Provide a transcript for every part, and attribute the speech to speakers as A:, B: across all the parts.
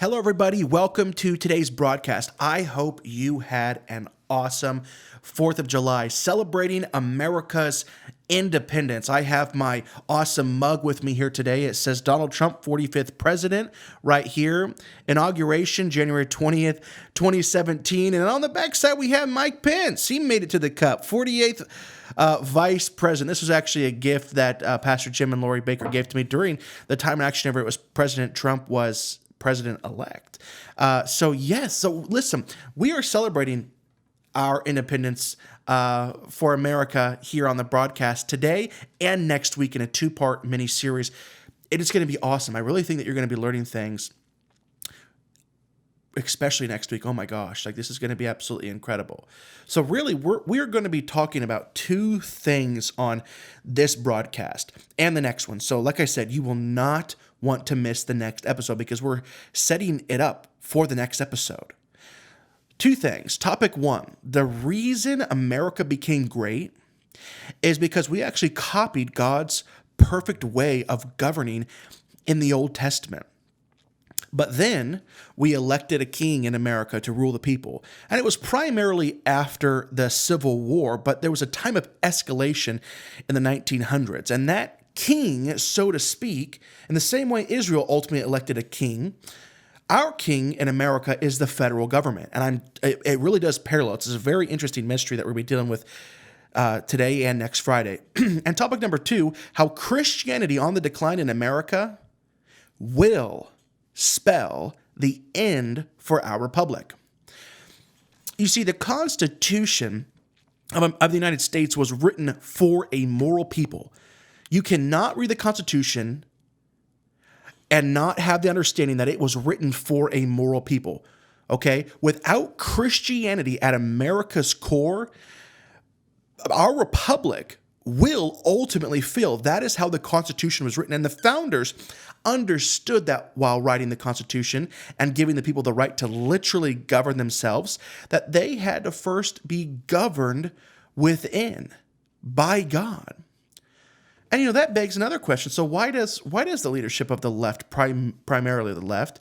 A: Hello, everybody. Welcome to today's broadcast. I hope you had an awesome 4th of July celebrating America's independence. I have my awesome mug with me here today. It says Donald Trump, 45th president, right here. Inauguration, January 20th, 2017. And on the back side, we have Mike Pence. He made it to the cup, 48th vice president. This was actually a gift that Pastor Jim and Lori Baker gave to me during the time, actually, whenever it was President Trump was president-elect. So listen, we are celebrating our independence for America here on the broadcast today and next week in a 2-part mini-series. It is going to be awesome. I really think that you're going to be learning things, especially next week. Oh my gosh, this is going to be absolutely incredible. So really, we're going to be talking about 2 things on this broadcast and the next one. So like I said, you will not want to miss the next episode because we're setting it up for the next episode. 2 things. Topic 1, the reason America became great is because we actually copied God's perfect way of governing in the Old Testament. But then we elected a king in America to rule the people. And it was primarily after the Civil War, but there was a time of escalation in the 1900s. And that king, so to speak, in the same way Israel ultimately elected a king, our king in America is the federal government. And it really does parallel. It's a very interesting mystery that we're going to be dealing with today and next Friday. And topic number 2, how Christianity on the decline in America will spell the end for our republic. You see, the Constitution of the United States was written for a moral people. You cannot read the Constitution and not have the understanding that it was written for a moral people, okay? Without Christianity at America's core, our republic will ultimately fail. That is how the Constitution was written. And the founders understood that while writing the Constitution and giving the people the right to literally govern themselves, that they had to first be governed within by God. And that begs another question. So why does the leadership of the left, primarily the left,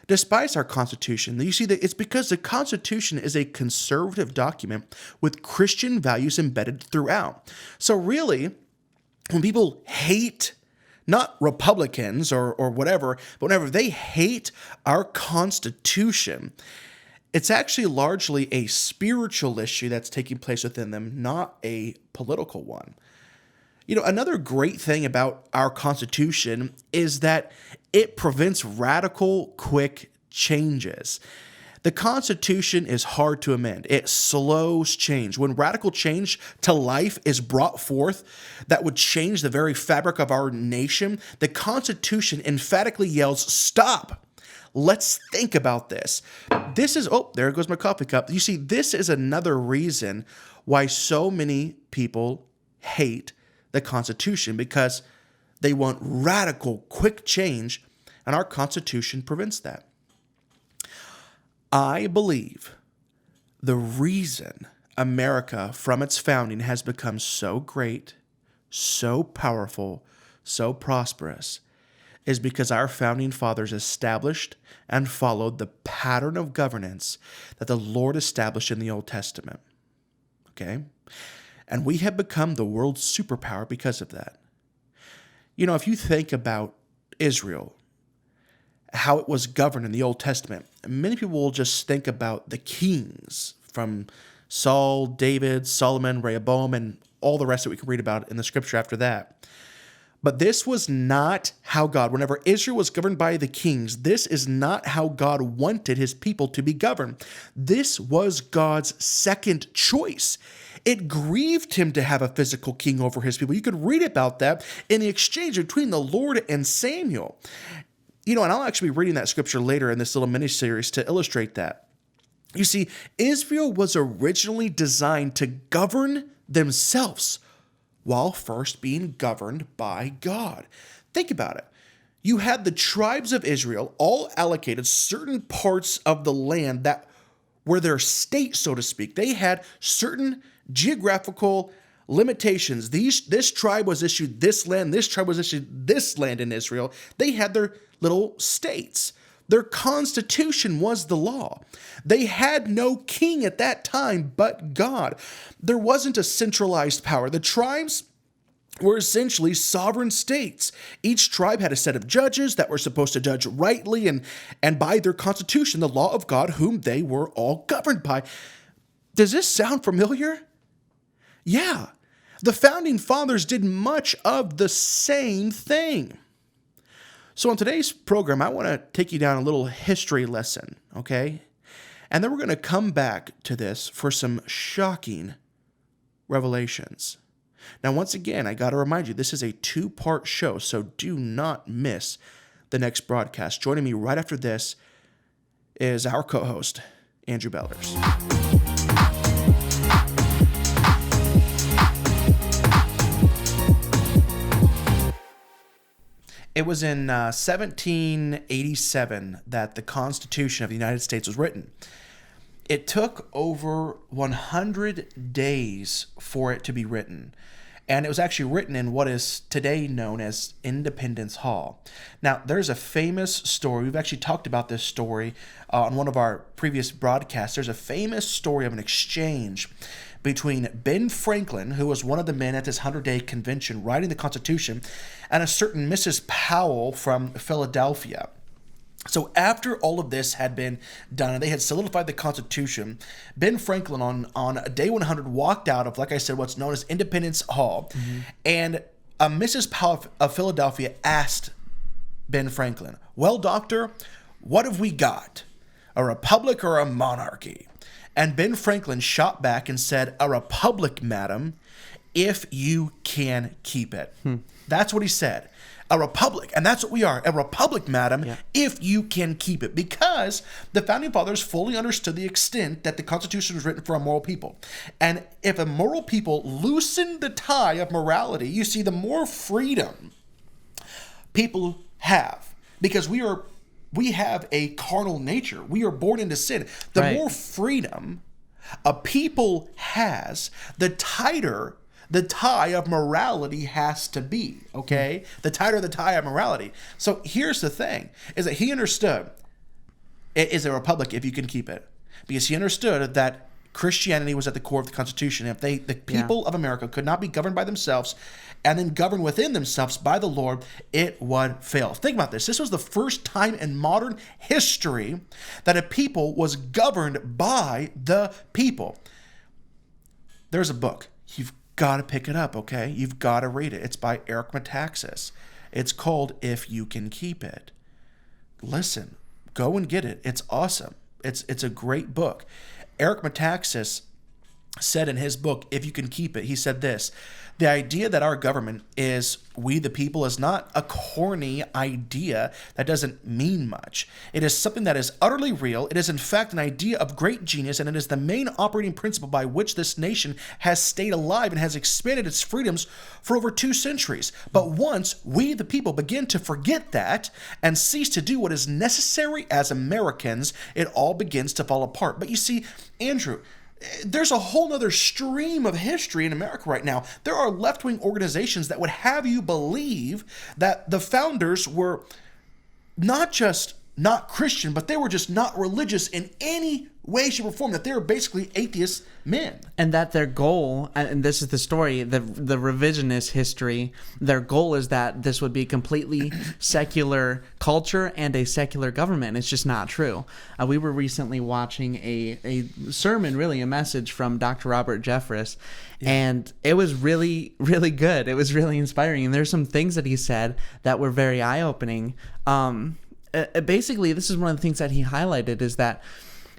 A: despise our Constitution? You see, that it's because the Constitution is a conservative document with Christian values embedded throughout. So really, when people hate, not Republicans or whatever, but whenever they hate our Constitution, it's actually largely a spiritual issue that's taking place within them, not a political one. Another great thing about our Constitution is that it prevents radical, quick changes. The Constitution is hard to amend. It slows change. When radical change to life is brought forth that would change the very fabric of our nation, the Constitution emphatically yells, "Stop! Let's think about this." There goes my coffee cup. You see, this is another reason why so many people hate the Constitution, because they want radical, quick change, and our Constitution prevents that. I believe the reason America, from its founding, has become so great, so powerful, so prosperous, is because our founding fathers established and followed the pattern of governance that the Lord established in the Old Testament. Okay? And we have become the world's superpower because of that. If you think about Israel, how it was governed in the Old Testament, many people will just think about the kings from Saul, David, Solomon, Rehoboam, and all the rest that we can read about in the scripture after that. But this was not how God, whenever Israel was governed by the kings, this is not how God wanted his people to be governed. This was God's second choice. It grieved him to have a physical king over his people. You could read about that in the exchange between the Lord and Samuel. And I'll actually be reading that scripture later in this little mini-series to illustrate that. You see, Israel was originally designed to govern themselves while first being governed by God. Think about it. You had the tribes of Israel all allocated certain parts of the land that were their state, so to speak. They had certain geographical limitations. This tribe was issued this land, this tribe was issued this land in Israel. They had their little states. Their constitution was the law. They had no king at that time but God. There wasn't a centralized power. The tribes were essentially sovereign states. Each tribe had a set of judges that were supposed to judge rightly and by their constitution, the law of God, whom they were all governed by. Does this sound familiar? Yeah. The founding fathers did much of the same thing. So on today's program, I want to take you down a little history lesson, okay? And then we're going to come back to this for some shocking revelations. Now, once again, I got to remind you, this is a 2-part show, so do not miss the next broadcast. Joining me right after this is our co-host, Andrew Bellers. It was in 1787 that the Constitution of the United States was written. It took over 100 days for it to be written. And it was actually written in what is today known as Independence Hall. Now, there's a famous story. We've actually talked about this story on one of our previous broadcasts. There's a famous story of an exchange between Ben Franklin, who was one of the men at this 100-day convention writing the Constitution, and a certain Mrs. Powell from Philadelphia. So after all of this had been done and they had solidified the Constitution, Ben Franklin on day 100 walked out of, like I said, what's known as Independence Hall. Mm-hmm. And Mrs. Powell of Philadelphia asked Ben Franklin, "Well, doctor, what have we got? A republic or a monarchy?" And Ben Franklin shot back and said, "A republic, madam, if you can keep it." That's what he said. A republic, and that's what we are, a republic, madam, if you can keep it. Because the Founding Fathers fully understood the extent that the Constitution was written for a moral people. And if a moral people loosen the tie of morality, you see, the more freedom people have, because we have a carnal nature. We are born into sin. The more freedom a people has, the tighter the tie of morality has to be, okay? The tighter the tie of morality. So here's the thing, is that he understood it is a republic if you can keep it. Because he understood that Christianity was at the core of the Constitution. If the people of America could not be governed by themselves and then governed within themselves by the Lord, it would fail. Think about this. This was the first time in modern history that a people was governed by the people. There's a book. You've got to pick it up, okay? You've got to read it. It's by Eric Metaxas. It's called If You Can Keep It. Listen, go and get it. It's awesome. It's a great book. Eric Metaxas said in his book, If You Can Keep It, he said this: "The idea that our government is we the people is not a corny idea that doesn't mean much. It is something that is utterly real. It is in fact an idea of great genius, and it is the main operating principle by which this nation has stayed alive and has expanded its freedoms for over 2 centuries. But once we the people begin to forget that and cease to do what is necessary as Americans, it all begins to fall apart." But you see, Andrew, there's a whole other stream of history in America right now. There are left-wing organizations that would have you believe that the founders were not just not Christian, but they were just not religious in any way, shape, or form, that they were basically atheist men.
B: And that their goal, and this is the story, the revisionist history, their goal is that this would be completely secular culture and a secular government. It's just not true. We were recently watching a sermon, really a message from Dr. Robert Jeffress, and it was really, really good. It was really inspiring. And there's some things that he said that were very eye-opening. Basically, this is one of the things that he highlighted, is that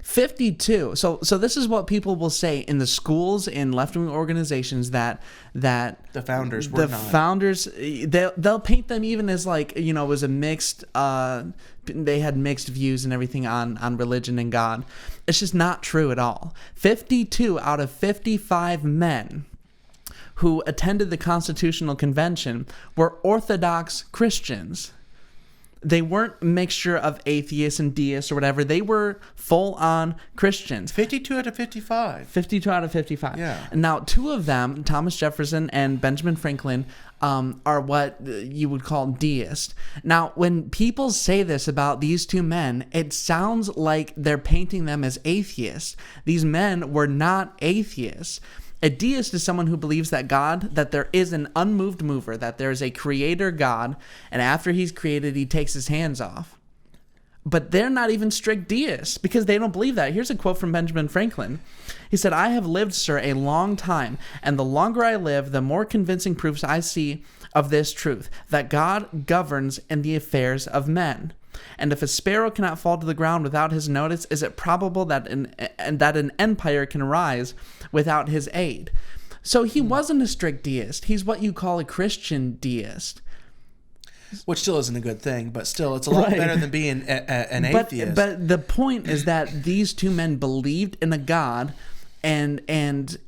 B: 52. So this is what people will say in the schools, in left-wing organizations, that
A: the founders were not.
B: Founders, they'll paint them even as like, it was a mixed, they had mixed views and everything on religion and God. It's just not true at all. 52 out of 55 men who attended the Constitutional Convention were Orthodox Christians. They weren't a mixture of atheists and deists or whatever. They were full-on Christians.
A: 52 out of 55.
B: 52 out of 55.
A: Yeah.
B: Now, two of them, Thomas Jefferson and Benjamin Franklin, are what you would call deist. Now, when people say this about these two men, it sounds like they're painting them as atheists. These men were not atheists. A deist is someone who believes that God, that there is an unmoved mover, that there is a creator God, and after he's created, he takes his hands off. But they're not even strict deists because they don't believe that. Here's a quote from Benjamin Franklin. He said, "I have lived, sir, a long time, and the longer I live, the more convincing proofs I see of this truth, that God governs in the affairs of men. And if a sparrow cannot fall to the ground without his notice, is it probable that an empire can rise without his aid?" So he wasn't a strict deist. He's what you call a Christian deist.
A: Which still isn't a good thing, but still, it's a lot better than being an atheist.
B: But the point is that these two men believed in a God and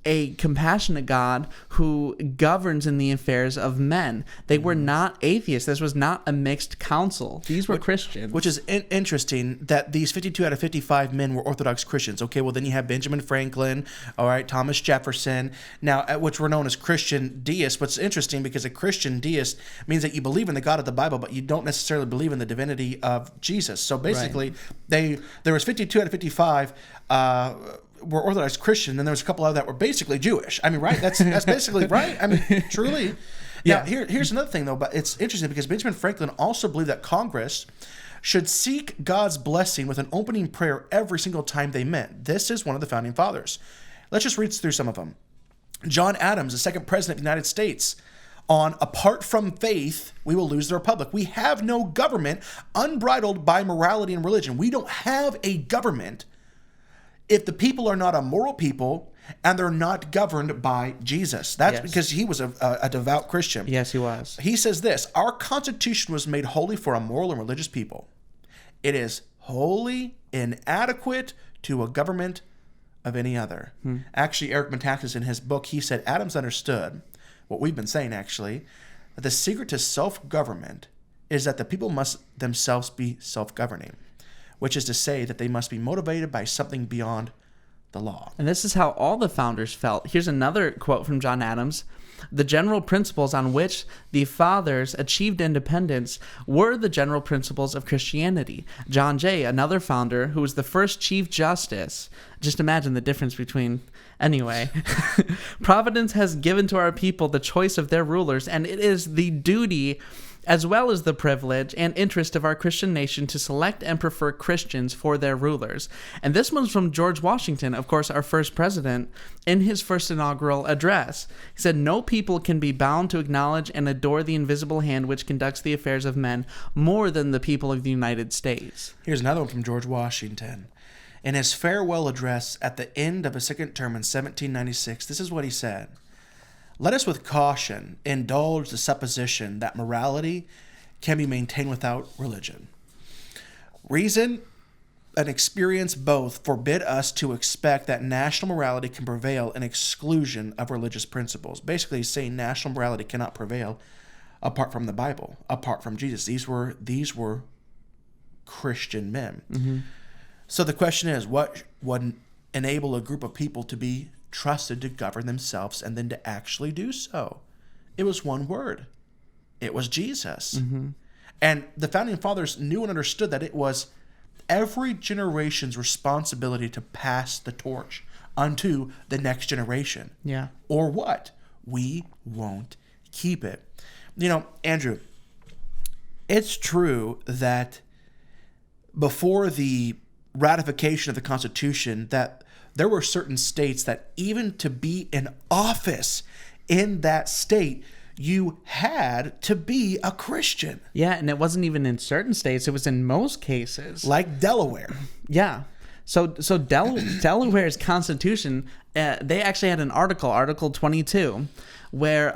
B: a compassionate God who governs in the affairs of men. They were not atheists. This was not a mixed council. These were Christians.
A: Which is interesting that these 52 out of 55 men were Orthodox Christians. Okay, well, then you have Benjamin Franklin, all right, Thomas Jefferson, now, which were known as Christian deists. What's interesting, because a Christian deist means that you believe in the God of the Bible, but you don't necessarily believe in the divinity of Jesus. So basically, there was 52 out of 55 were Orthodox Christian, and there was a couple of that were basically Jewish. I mean, right? That's basically right. I mean, truly.
B: Yeah.
A: Now, here's another thing, though, but it's interesting because Benjamin Franklin also believed that Congress should seek God's blessing with an opening prayer every single time they met. This is one of the founding fathers. Let's just read through some of them. John Adams, the second president of the United States, on "Apart from faith, we will lose the republic." We have no government unbridled by morality and religion. We don't have a government if the people are not a moral people and they're not governed by Jesus. That's because he was a devout Christian.
B: Yes, he was.
A: He says this: "Our Constitution was made holy for a moral and religious people. It is wholly inadequate to a government of any other." Actually, Eric Metaxas, in his book, he said Adams understood what we've been saying, actually, that the secret to self-government is that the people must themselves be self-governing, which is to say that they must be motivated by something beyond the law.
B: And this is how all the founders felt. Here's another quote from John Adams. "The general principles on which the fathers achieved independence were the general principles of Christianity. John Jay, another founder, who was the first Chief Justice," just imagine the difference between, anyway, "Providence has given to our people the choice of their rulers, and it is the duty as well as the privilege and interest of our Christian nation to select and prefer Christians for their rulers." And this one's from George Washington, of course, our first president, in his first inaugural address. He said, "No people can be bound to acknowledge and adore the invisible hand which conducts the affairs of men more than the people of the United States."
A: Here's another one from George Washington. In his farewell address at the end of his second term in 1796, this is what he said: "Let us with caution indulge the supposition that morality can be maintained without religion. Reason and experience both forbid us to expect that national morality can prevail in exclusion of religious principles." Basically, he's saying national morality cannot prevail apart from the Bible, apart from Jesus. These were Christian men.
B: Mm-hmm.
A: So the question is, what would enable a group of people to be trusted to govern themselves and then to actually do so? It was one word. It was Jesus.
B: Mm-hmm.
A: And the founding fathers knew and understood that it was every generation's responsibility to pass the torch unto the next generation.
B: Yeah.
A: Or what? We won't keep it. You know, Andrew, it's true that before the ratification of the Constitution, that there were certain states that even to be in office in that state, you had to be a Christian.
B: Yeah, and it wasn't even in certain states. It was in most cases.
A: Like Delaware.
B: Yeah. So Delaware's Constitution, they actually had an Article 22, where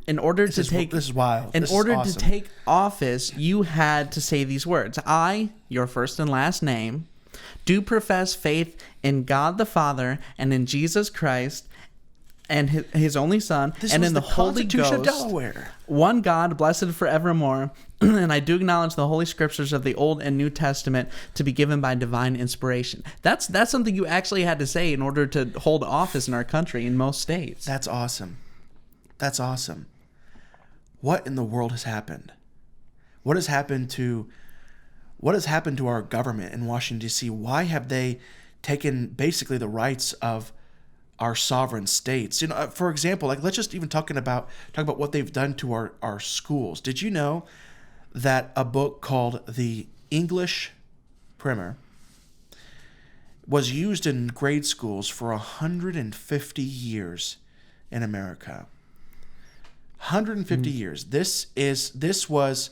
B: in order to take
A: this is wild.
B: In
A: This
B: order
A: is awesome.
B: to take office, you had to say these words: "I, your first and last name, do profess faith in God the Father and in Jesus Christ, and his only Son,
A: This
B: and
A: was
B: in the Holy
A: Constitution of
B: Ghost,
A: Delaware.
B: one God, blessed forevermore. And I do acknowledge the Holy Scriptures of the Old and New Testament to be given by divine inspiration. That's something you actually had to say in order to hold office in our country in most states.
A: That's awesome. That's awesome. What in the world has happened? What has happened to our government in Washington, D.C.? Why have they taken basically the rights of our sovereign states? For example, like let's just even talk about what they've done to our schools. Did you know that a book called The English Primer was used in grade schools for 150 years in America? 150 years. This was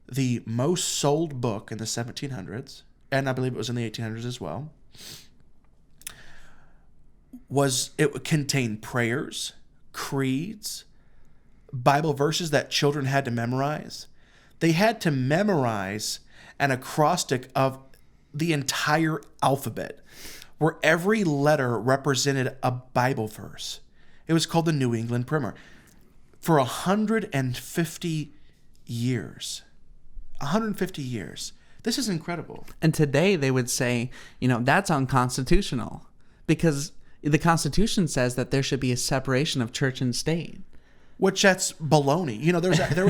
A: the most sold book in the 1700s, and I believe it was in the 1800s as well. It contained prayers, creeds, Bible verses that children had to memorize. They had to memorize an acrostic of the entire alphabet, where every letter represented a Bible verse. It was called the New England Primer. For 150 years. 150 years. This is incredible.
B: And today they would say, that's unconstitutional because the Constitution says that there should be a separation of church and state.
A: Which that's baloney.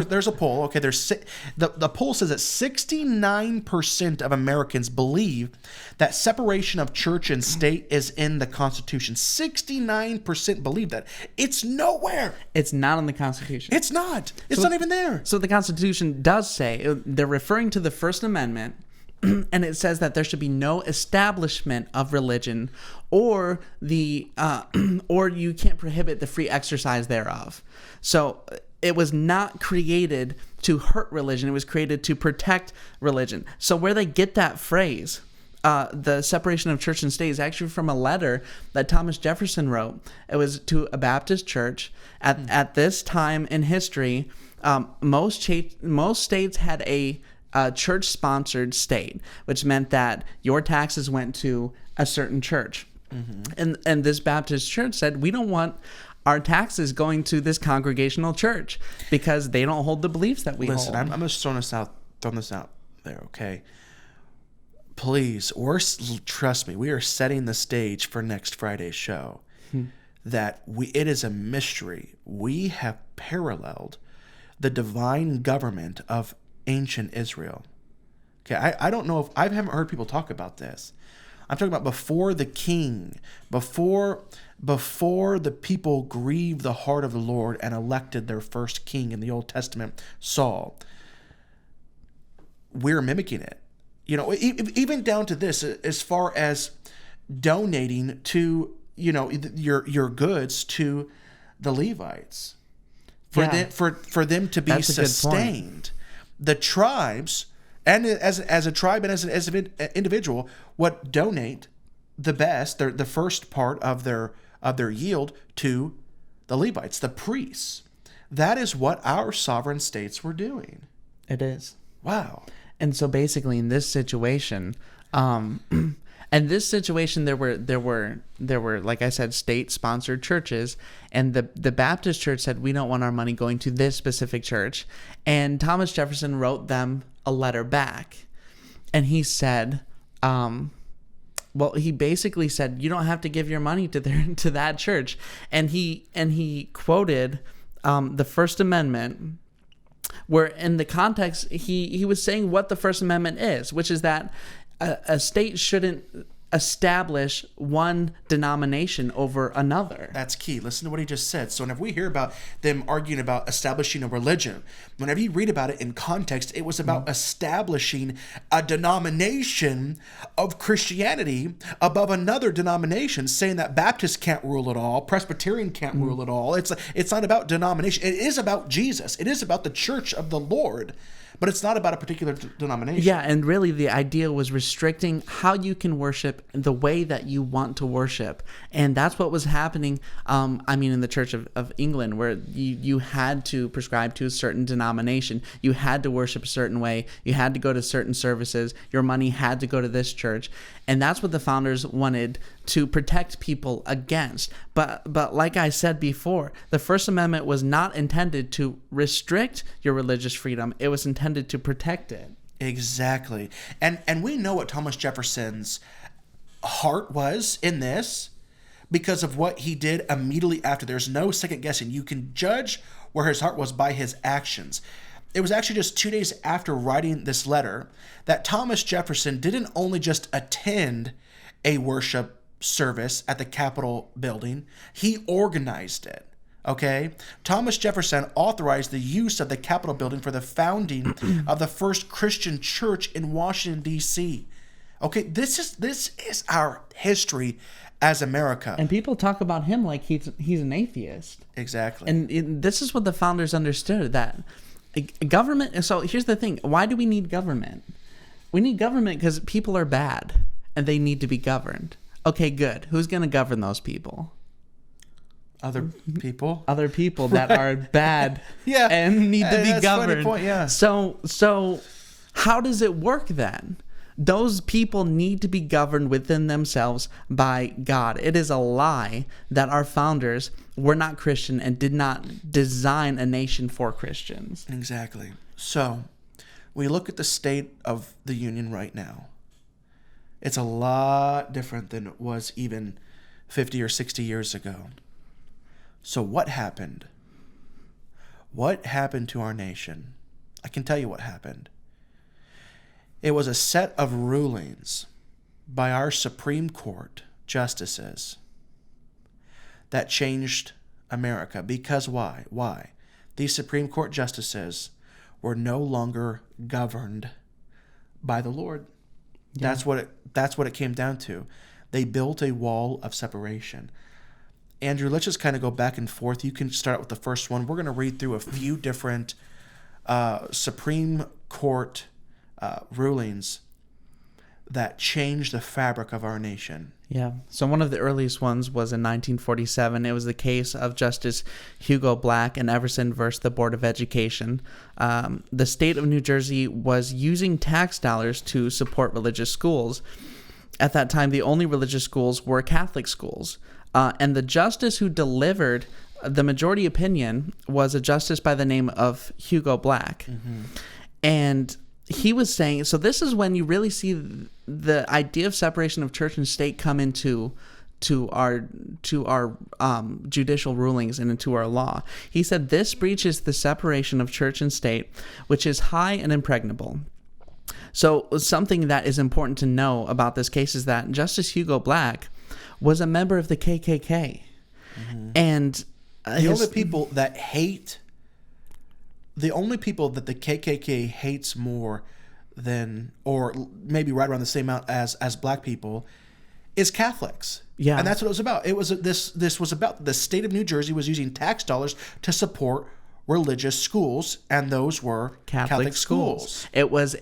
A: There's a poll. Okay, the poll says that 69% of Americans believe that separation of church and state is in the Constitution. 69% believe that. It's nowhere.
B: It's not in the Constitution.
A: It's not. It's not even there.
B: So the Constitution does say, they're referring to the First Amendment, and it says that there should be no establishment of religion, or or you can't prohibit the free exercise thereof. So it was not created to hurt religion; it was created to protect religion. So where they get that phrase, the separation of church and state, is actually from a letter that Thomas Jefferson wrote. It was to a Baptist church at this time in history. Most states had a church-sponsored state, which meant that your taxes went to a certain church. Mm-hmm. And this Baptist church said, we don't want our taxes going to this congregational church because they don't hold the beliefs that we hold.
A: Listen, I'm just throwing this out there, okay? Please, trust me, we are setting the stage for next Friday's show. That it is a mystery. We have paralleled the divine government of ancient Israel. Okay, I don't know I haven't heard people talk about this. I'm talking about before the king, before the people grieved the heart of the Lord and elected their first king in the Old Testament, Saul. We're mimicking it. Even down to this, as far as donating to, your goods to the Levites for them to be sustained. The tribes, and as a tribe and as an individual, would donate the best, the first part of their yield to the Levites, the priests. That is what our sovereign states were doing.
B: It is.
A: Wow.
B: And so basically, in this situation, there were like I said, state-sponsored churches, and the Baptist church said, we don't want our money going to this specific church. And Thomas Jefferson wrote them a letter back, and he said, he basically said, you don't have to give your money to that church. And he quoted the First Amendment, where in the context he was saying what the First Amendment is, which is that a state shouldn't establish one denomination over another.
A: That's key. Listen to what he just said. So whenever we hear about them arguing about establishing a religion, whenever you read about it in context, it was about establishing a denomination of Christianity above another denomination, saying that Baptist can't rule it all, Presbyterian can't rule it all. It's not about denomination. It is about Jesus. It is about the church of the Lord. But it's not about a particular denomination.
B: Yeah, and really the idea was restricting how you can worship the way that you want to worship. And that's what was happening, in the Church of England, where you had to prescribe to a certain denomination. You had to worship a certain way. You had to go to certain services. Your money had to go to this church. And that's what the founders wanted to protect people against. But like I said before, the First Amendment was not intended to restrict your religious freedom. It was intended to protect it.
A: Exactly. And we know what Thomas Jefferson's heart was in this because of what he did immediately after. There's no second guessing. You can judge where his heart was by his actions. It was actually just 2 days after writing this letter that Thomas Jefferson didn't only just attend a worship service at the Capitol building, he organized it. Okay? Thomas Jefferson authorized the use of the Capitol building for the founding of the first Christian church in Washington, D.C. Okay, this is our history as America.
B: And people talk about him like he's an atheist.
A: Exactly.
B: And this is what the founders understood, that government. So here's the thing. Why do we need government? We need government because people are bad and they need to be governed. Okay, good. Who's going to govern those people?
A: Other people
B: that are bad
A: yeah,
B: and need to be
A: that's
B: governed.
A: A funny point, yeah.
B: So how does it work then? Those people need to be governed within themselves by God. It is a lie that our founders were not Christian and did not design a nation for Christians.
A: Exactly. So we look at the state of the union right now. It's a lot different than it was even 50 or 60 years ago. So what happened? What happened to our nation? I can tell you what happened. It was a set of rulings by our Supreme Court justices that changed America. Because why? Why? These Supreme Court justices were no longer governed by the Lord. Yeah. That's what it came down to. They built a wall of separation. Andrew, let's just kind of go back and forth. You can start with the first one. We're going to read through a few different Supreme Court rulings that changed the fabric of our nation.
B: Yeah. So one of the earliest ones was in 1947. It was the case of Justice Hugo Black and Jefferson versus the Board of Education. The state of New Jersey was using tax dollars to support religious schools. At that time, the only religious schools were Catholic schools. And the justice who delivered the majority opinion was a justice by the name of Hugo Black. Mm-hmm. And he was saying, so this is when you really see the idea of separation of church and state come into our judicial rulings and into our law. He said, this breaches the separation of church and state, which is high and impregnable. So something that is important to know about this case is that Justice Hugo Black was a member of the KKK. Mm-hmm. And
A: the only people that the KKK hates more than, or maybe right around the same amount as black people, is Catholics.
B: Yeah.
A: And that's what it was about. It was this was about the state of New Jersey was using tax dollars to support religious schools, and those were Catholic schools.
B: It was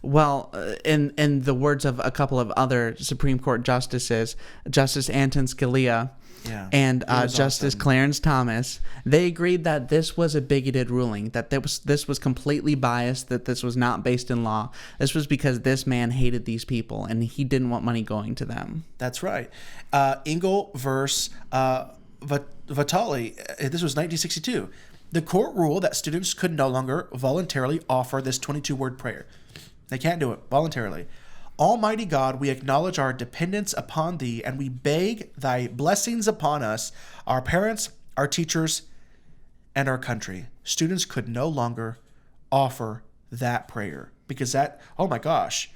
B: well, in the words of a couple of other Supreme Court justices, Justice Anton Scalia,
A: yeah,
B: and Justice awesome. Clarence Thomas, they agreed that this was a bigoted ruling, that this was completely biased, that this was not based in law. This was because this man hated these people and he didn't want money going to them.
A: That's right. Engel versus Vitaly, this was 1962. The court ruled that students could no longer voluntarily offer this 22-word prayer. They can't do it voluntarily. Almighty God, we acknowledge our dependence upon Thee, and we beg Thy blessings upon us, our parents, our teachers, and our country. Students could no longer offer that prayer because that, oh my gosh,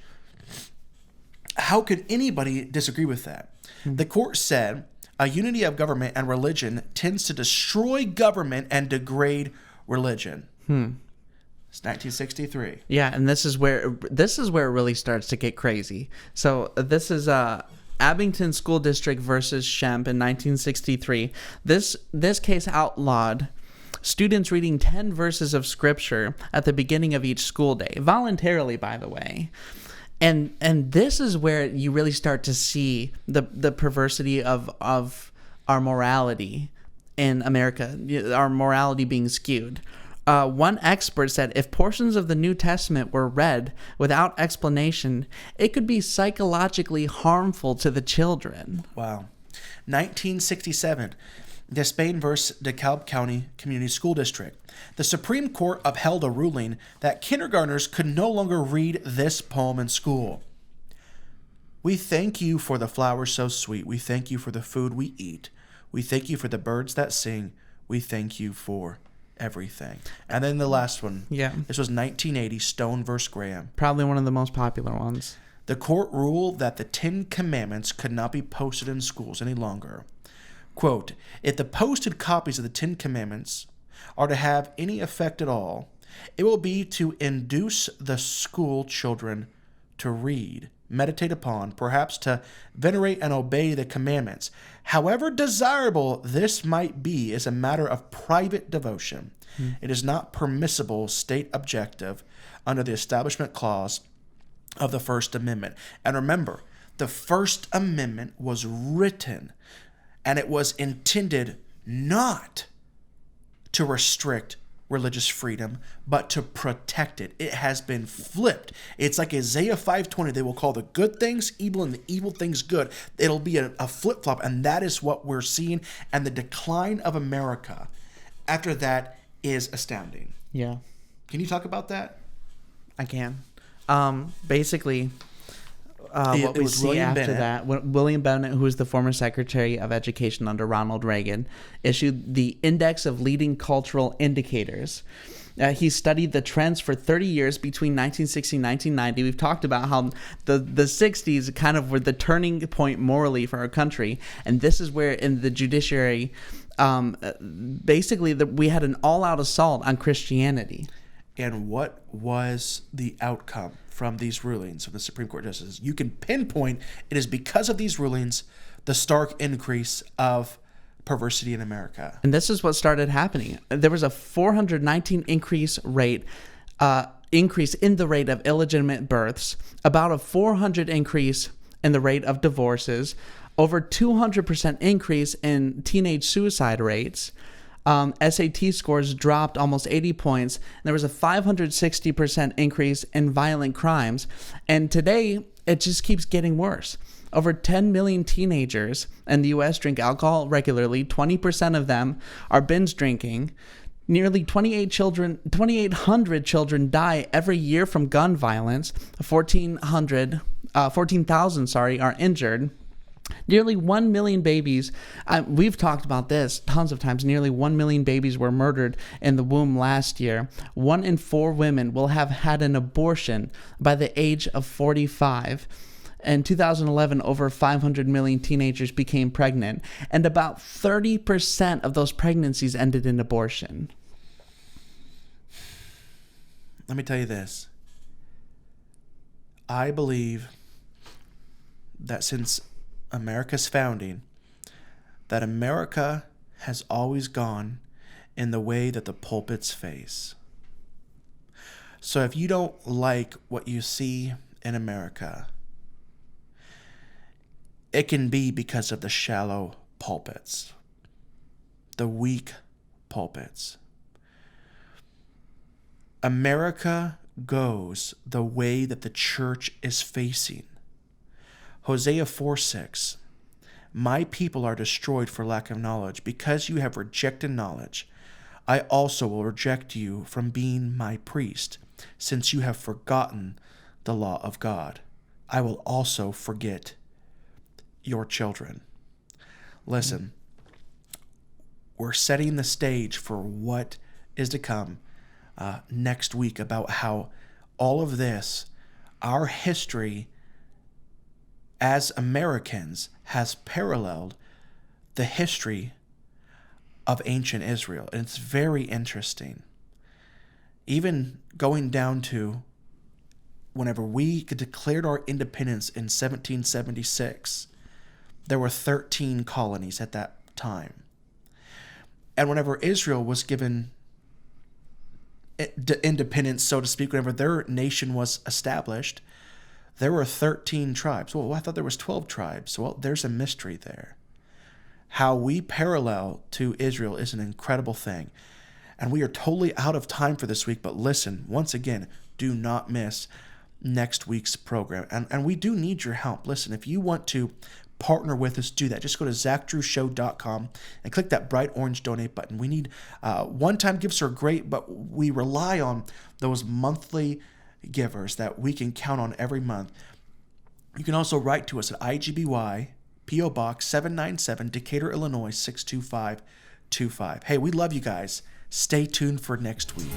A: how could anybody disagree with that? Mm-hmm. The court said a unity of government and religion tends to destroy government and degrade religion. It's 1963.
B: Yeah, and this is where it really starts to get crazy. So this is Abington School District versus Shemp in 1963. This case outlawed students reading 10 verses of scripture at the beginning of each school day, voluntarily, by the way. And this is where you really start to see the perversity of our morality in America, our morality being skewed. One expert said if portions of the New Testament were read without explanation, it could be psychologically harmful to the children.
A: Wow. 1967, Despain versus DeKalb County Community School District. The Supreme Court upheld a ruling that kindergartners could no longer read this poem in school. We thank you for the flowers so sweet. We thank you for the food we eat. We thank you for the birds that sing. We thank you for everything. And then the last one.
B: Yeah.
A: This was 1980, Stone versus Graham.
B: Probably one of the most popular ones.
A: The court ruled that the 10 Commandments could not be posted in schools any longer. Quote, if the posted copies of the 10 Commandments are to have any effect at all, it will be to induce the school children to read, meditate upon, perhaps to venerate and obey the commandments. However desirable this might be is a matter of private devotion. It is not permissible state objective under the Establishment Clause of the First Amendment. And remember, the First Amendment was written and it was intended not to restrict religious freedom, but to protect it. It has been flipped. It's like Isaiah 5:20. They will call the good things evil and the evil things good. It'll be a flip-flop, and that is what we're seeing. And the decline of America after that is astounding.
B: Yeah.
A: Can you talk about that?
B: I can. Basically, what we see
A: William
B: after
A: Bennett.
B: that, William Bennett, who was the former Secretary of Education under Ronald Reagan, issued the Index of Leading Cultural Indicators. He studied the trends for 30 years between 1960 and 1990. We've talked about how the 60s kind of were the turning point morally for our country. And this is where in the judiciary, basically we had an all-out assault on Christianity.
A: And what was the outcome from these rulings of the Supreme Court justices? You can pinpoint it is because of these rulings the stark increase of perversity in America.
B: And this is what started happening. There was a 419 increase in the rate of illegitimate births, about a 400 increase in the rate of divorces, over 200% increase in teenage suicide rates. SAT scores dropped almost 80 points. And there was a 560% increase in violent crimes. And today, it just keeps getting worse. Over 10 million teenagers in the U.S. drink alcohol regularly. 20% of them are binge drinking. Nearly 2,800 children die every year from gun violence. 14,000 are injured. Nearly 1 million babies, we've talked about this tons of times, nearly 1 million babies were murdered in the womb last year. 1 in 4 women will have had an abortion by the age of 45. In 2011, over 500 million teenagers became pregnant, and about 30% of those pregnancies ended in abortion.
A: Let me tell you this. I believe that since America's founding, that America has always gone in the way that the pulpits face. So if you don't like what you see in America, it can be because of the shallow pulpits, the weak pulpits. America goes the way that the church is facing. Hosea 4:6, my people are destroyed for lack of knowledge. Because you have rejected knowledge, I also will reject you from being my priest. Since you have forgotten the law of God, I will also forget your children. Listen, we're setting the stage for what is to come next week about how all of this, our history as Americans, has paralleled the history of ancient Israel. And it's very interesting. Even going down to whenever we declared our independence in 1776, there were 13 colonies at that time. And whenever Israel was given independence, so to speak, whenever their nation was established, there were 13 tribes. Well, I thought there was 12 tribes. Well, there's a mystery there. How we parallel to Israel is an incredible thing. And we are totally out of time for this week. But listen, once again, do not miss next week's program. And we do need your help. Listen, if you want to partner with us, do that. Just go to zachdrewshow.com and click that bright orange donate button. We need one-time gifts are great, but we rely on those monthly givers that we can count on every month. You can also write to us at IGBY, P.O. Box 797, Decatur, Illinois 62525. Hey, we love you guys. Stay tuned for next week.